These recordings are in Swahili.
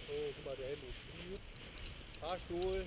guck mal, der Helmut spielt. Fahrstuhl.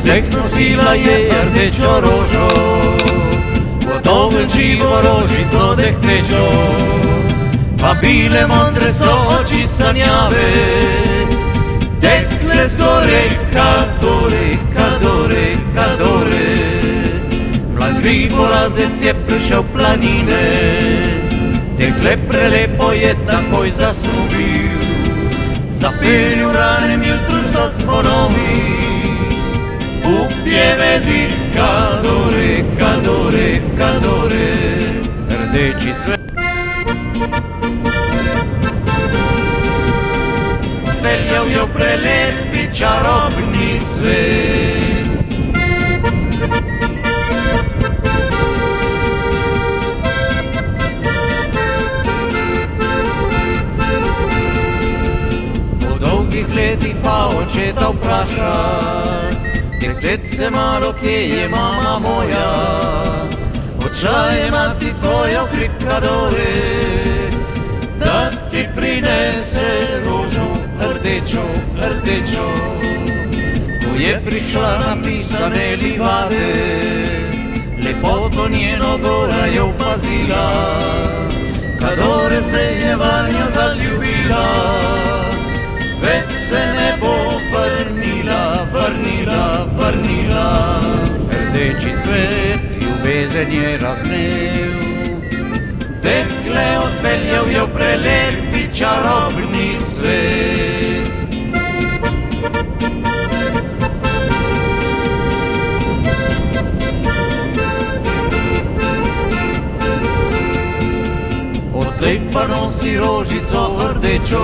vseh nosila je rdečo rožo, po dolgem živo rožico dehtečo, pa bile modre so oči sanjave, dekle zgore, kadore, kadore, kadore. Mlad hribolazec je prišel planine, dekle prelepo je takoj zasnubil, zapelju ranem jutru so zvonovi, Bog je vedir, kadore, kadore, kadore. Rdeči cvet veljal jo prelepi čarobni svet. Po dolgih letih pa očeta vpraša, deklet se malo, kje je mama moja, odšla je mati tvoja v hrib kadore, da ti prinese rožo, rdečo, rdečo. Ko je prišla napisane livade, lepoto njeno gora je opazila, kadore se je vanjo zaljubila, več se ne bo vrnila, vrnila, vrnila. Rdeči cvet ljubezen je raznev, dekle odpeljal je v prelepi čarobni svet. Odtlej pa nosi rožico rdečo,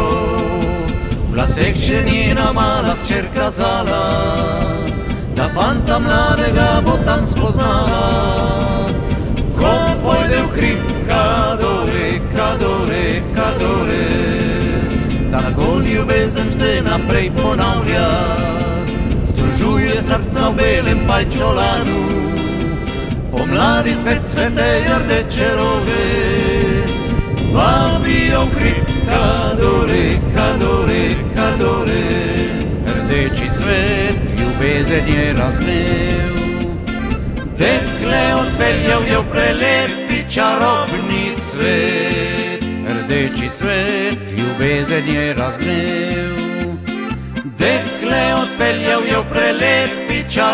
v laseh še njena mala hčer kazala, da fanta mladega bo tam spoznala. Ko pojde v hrib, kadore, kadore, kadore, tako ljubezen se naprej ponavlja, združuje srca v belem pajčolanu, pomladi spet cvetejo rdeče rože, vabijo v hrib, kadore, kadore, kadore. Rdeči cvet ljubezen je raznev, dekle odpeljal je v prelepi čarobni svet. Rdeči cvet ljubezen je raznev, dekle odpeljal je v prelepi čarobni